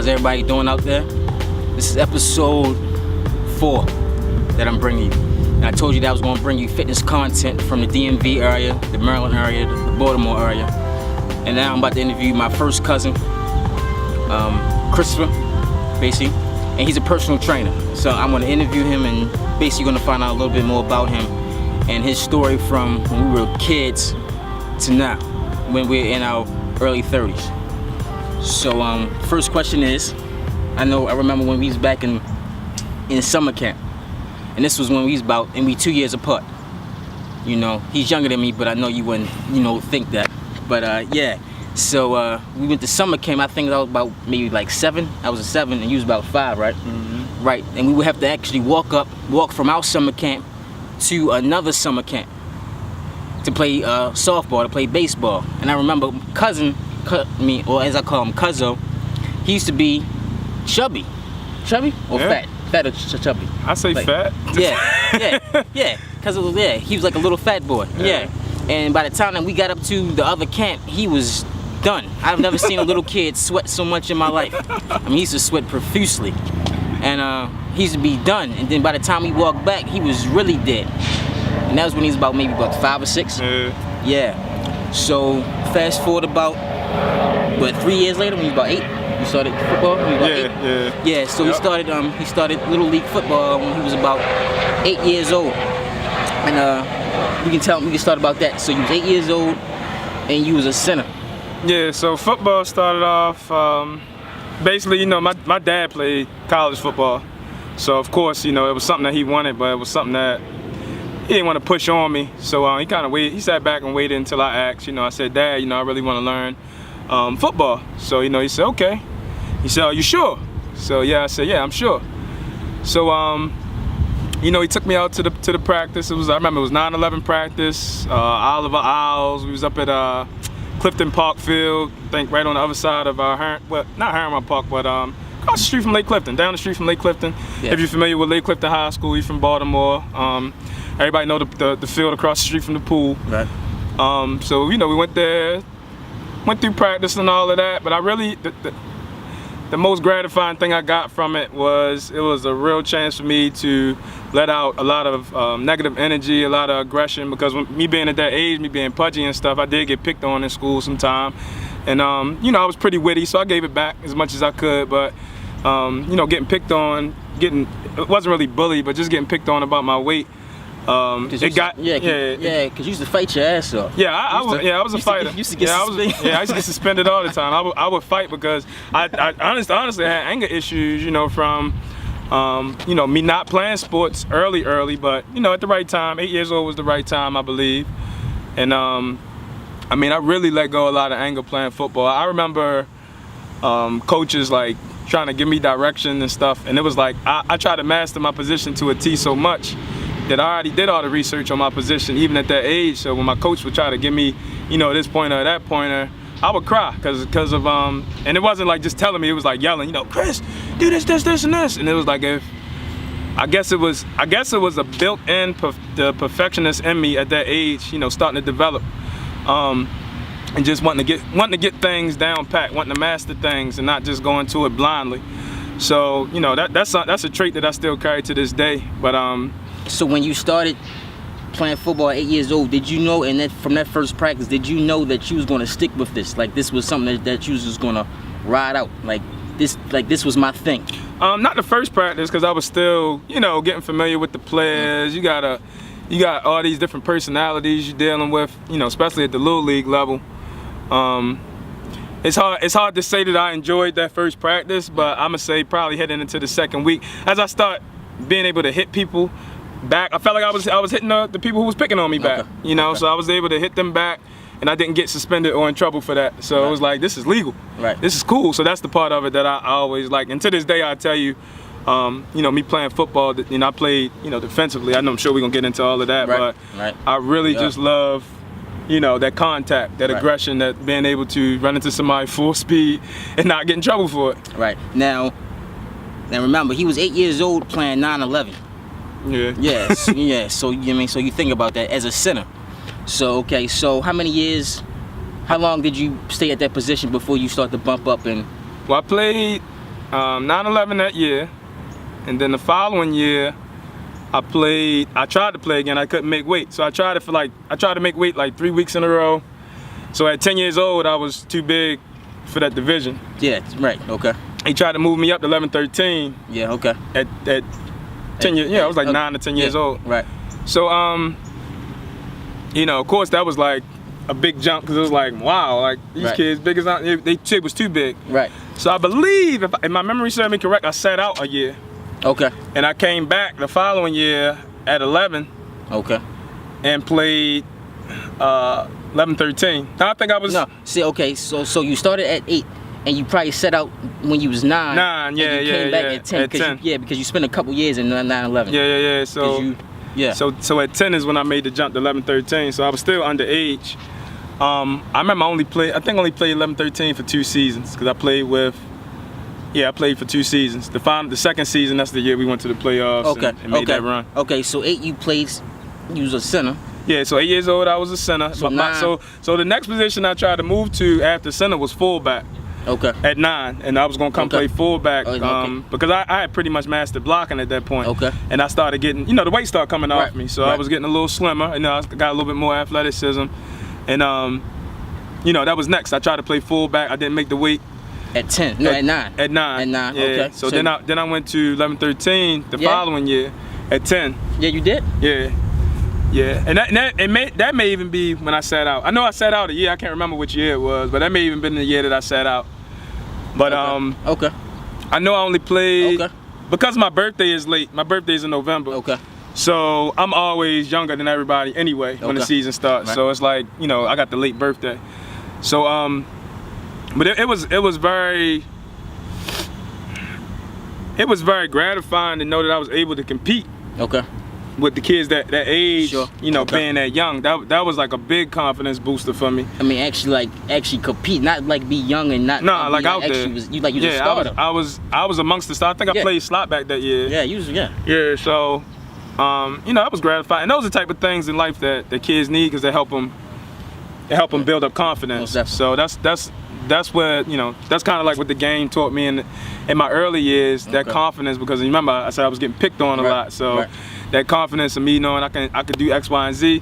How's everybody doing out there? This is episode 4 that I'm bringing you. And I told you that I was going to bring you fitness content from the DMV area, the Maryland area, the Baltimore area. And now I'm about to interview my first cousin, Christopher, basically. And he's a personal trainer. So I'm going to interview him and basically going to find out a little bit more about him and his story from when we were kids to now, when we're in our early 30s. So first question is, I remember when we was back in summer camp, and this was when we was we 2 years apart. You know, he's younger than me, but I know you wouldn't, think that. But yeah, so we went to summer camp. I think I was about maybe like 7. I was a 7, and you was about 5, right? Mm-hmm. Right, and we would have to actually walk from our summer camp to another summer camp to play softball, to play baseball. And I remember cousin, or as I call him, Cuzzo, he used to be chubby or fat or chubby. I say like, fat. Yeah. Cuz he was like a little fat boy. Yeah. And by the time that we got up to the other camp, he was done. I've never seen a little kid sweat so much in my life. I mean, he used to sweat profusely, and he used to be done. And then by the time we walked back, he was really dead. And that was when he was about 5 or 6. Yeah. So fast forward about 3 years later, when he was about 8, you started football. When he was about 8? Yeah. So he started little league football when he was about 8 years old, and we can start about that. So you was 8 years old, and you was a center. Yeah. So football started off basically. My dad played college football, so of course it was something that he wanted, but it was something that he didn't want to push on me. So he kind of waited. He sat back and waited until I asked. I said, Dad, I really want to learn football. So he said, okay. He said, are you sure? So yeah, I said, yeah, I'm sure. So he took me out to the practice. I remember it was 9/11 practice. Oliver Isles. We was up at Clifton Park Field. I think right on the other side of not Harriman Park, but across the street from Lake Clifton. Down the street from Lake Clifton. Yeah. If you're familiar with Lake Clifton High School, you're from Baltimore. Everybody know the field across the street from the pool. Right. So we went there, went through practice and all of that. But I really the most gratifying thing I got from it was a real chance for me to let out a lot of negative energy, a lot of aggression. Because me being at that age, me being pudgy and stuff, I did get picked on in school sometime. And I was pretty witty, so I gave it back as much as I could. But getting picked on, it wasn't really bullied, but just getting picked on about my weight. Because you used to fight your ass off. Yeah, I was a fighter. I used to get suspended all the time. I would fight because I honestly had anger issues, from me not playing sports early, but at the right time. 8 years old was the right time, I believe. And I really let go a lot of anger playing football. I remember coaches like trying to give me direction and stuff, and it was like I tried to master my position to a T so much that I already did all the research on my position, even at that age. So when my coach would try to give me, this pointer or that pointer, I would cry because of and it wasn't like just telling me, it was like yelling, Chris, do this, and this, and it was like I guess it was a built-in the perfectionist in me at that age, starting to develop, and just wanting to get things down pat, wanting to master things, and not just going to it blindly. So that's a trait that I still carry to this day, but So when you started playing football at 8 years old, did you know, from that first practice, did you know that you was going to stick with this? Like this was something that you was just going to ride out? Like this was my thing? Not the first practice, because I was still, getting familiar with the players. You got all these different personalities you're dealing with, especially at the little league level. It's hard to say that I enjoyed that first practice, but I'm gonna say probably heading into the second week, as I start being able to hit people back, I felt like I was hitting the people who was picking on me back. So I was able to hit them back, and I didn't get suspended or in trouble for that. So it was like, this is legal. Right. This is cool. So that's the part of it that I always like. And to this day, I tell you, me playing football, I played, defensively. I'm sure we're gonna get into all of that, but I really just love, that contact, that aggression, that being able to run into somebody full speed and not get in trouble for it. Right. Now remember, he was 8 years old playing 9/11. Yeah. Yes. Yeah. So so you think about that as a center. So okay. So how long did you stay at that position before you start to bump up and? Well, I played 9/11 that year, and then the following year, I tried to play again. I couldn't make weight, so I tried to make weight like 3 weeks in a row. So at 10 years old, I was too big for that division. Yeah, right. Okay. He tried to move me up to 11-13. Yeah. Okay. At 10 years, I was like 9 to 10 years old. Right. So of course that was like a big jump because it was like, wow, like these kids big as they shit was too big. Right. So I believe, if my memory serves me correct, I sat out a year. Okay. And I came back the following year at 11. Okay. And played 11-13. I think I was. No. See. Okay. So you started at 8, and you probably set out when you was 9. 9. Yeah. And you came back at 10. At 10. Because you spent a couple years in 9/11. Yeah. So. Yeah. So at 10 is when I made the jump to 11-13. So I was still underage. I remember I only played 11-13 for 2 seasons because I played for 2 seasons. The second season, that's the year we went to the playoffs and made that run. Okay, so 8 you was a center. Yeah, so 8 years old I was a center. So the next position I tried to move to after center was fullback. Okay. At 9, and I was gonna come play fullback because I had pretty much mastered blocking at that point. Okay. And I started getting, the weight started coming off me, so I was getting a little slimmer. I got a little bit more athleticism, and that was next. I tried to play fullback. I didn't make the weight. At 10? No, at 9. At 9. At 9. Yeah. Okay. So then I went to 11-13 the following year at 10. Yeah, you did. Yeah. Yeah, and that may even be when I sat out. I know I sat out a year. I can't remember which year it was, but that may even been the year that I sat out. But okay. I know I only played because my birthday is late. My birthday's in November. Okay. So I'm always younger than everybody anyway when the season starts. Right. So it's like I got the late birthday. So but it was very gratifying to know that I was able to compete. Okay. With the kids that age, being that young, that was like a big confidence booster for me. I mean, actually compete, not like be young and not. No, like out there. You a starter. I was amongst the stars. I think I played slot back that year. Yeah, usually, yeah. Yeah, so, that was gratifying. And those are the type of things in life that kids need because they help them build up confidence. So that's where that's kind of like what the game taught me in my early years. That confidence, because remember I said I was getting picked on a lot. So. That confidence in me knowing I could do X, Y, and Z.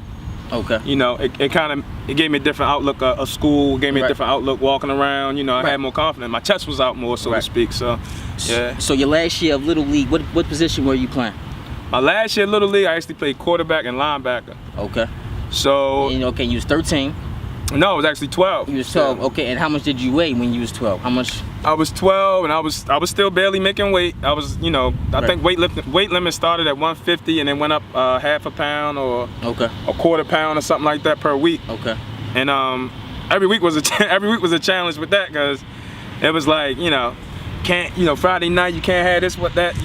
Okay. It gave me a different outlook of school. Gave me a different outlook walking around. I had more confidence. My chest was out more, so to speak. So, yeah. So your last year of Little League, what position were you playing? My last year of Little League, I actually played quarterback and linebacker. Okay. So. And, you was 13. No, it was actually 12. You was 12. Okay. And how much did you weigh when you was 12? How much? I was 12, and I was still barely making weight. I was, I think weight limit started at 150, and then went up half a pound or a quarter pound or something like that per week. Okay. And every week was a challenge with that because it was like Friday night you can't have this, that,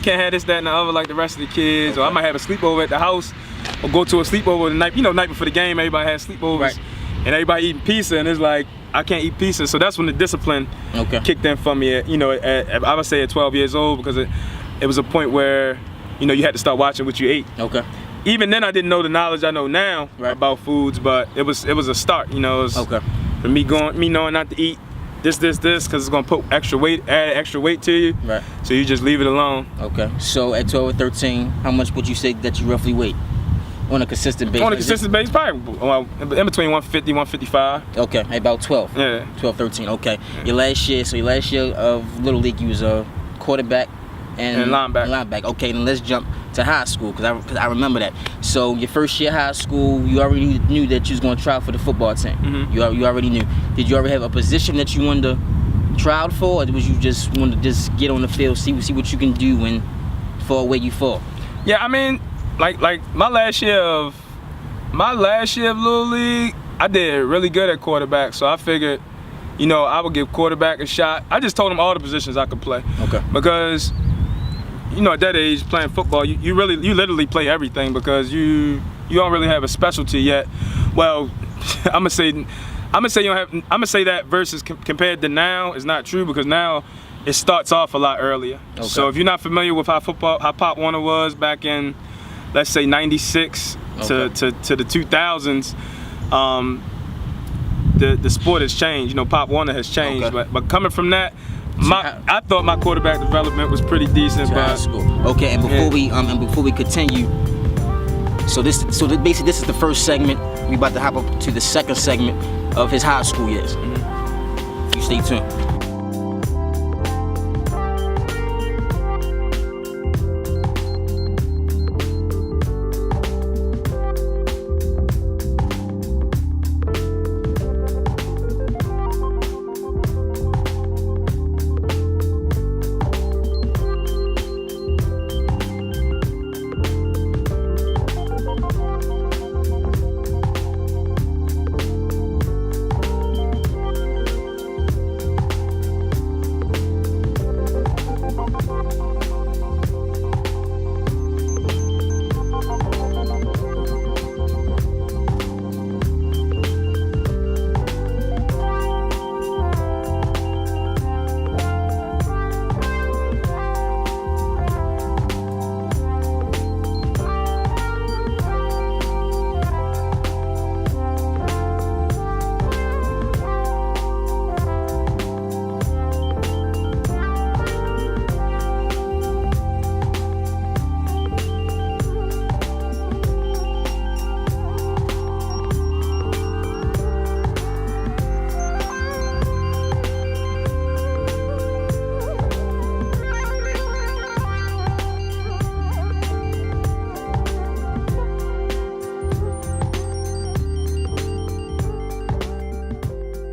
and the other like the rest of the kids, or I might have a sleepover at the house, or go to a sleepover the night, night before the game. Everybody had sleepovers. Right. And everybody eating pizza, and it's like I can't eat pizza. So that's when the discipline kicked in for me. I would say at 12 years old, because it was a point where you had to start watching what you ate. Okay. Even then, I didn't know the knowledge I know now about foods, but it was a start. It was for me knowing not to eat this, because it's gonna put add extra weight to you. Right. So you just leave it alone. Okay. So at 12 or 13, how much would you say that you roughly weigh? On a consistent basis? On a consistent basis, probably in between 150, 155. Okay, about 12. Yeah. 12, 13, okay. Yeah. Your last year of Little League, you was a quarterback and linebacker. Okay, then let's jump to high school, because I remember that. So your first year of high school, you already knew that you was going to try out for the football team. Mm-hmm. You already knew. Did you already have a position that you wanted to try out for, or was you just wanted to just get on the field, see what you can do and fall where you fall? Yeah, I mean, like my last year of Little League, I did really good at quarterback, so I figured, I would give quarterback a shot. I just told him all the positions I could play. Okay. Because, at that age, playing football, you literally play everything, because you don't really have a specialty yet. Well, I'm gonna say that versus compared to now is not true, because now it starts off a lot earlier. Okay. So if you're not familiar with how Pop Warner was back in, let's say, 96 to the 2000s, the sport has changed. Pop Warner has changed. Okay. But coming from that I thought my quarterback development was pretty decent, High but school. Okay, and before we continue, basically this is the first segment. We about to hop up to the second segment of his high school years. You stay tuned.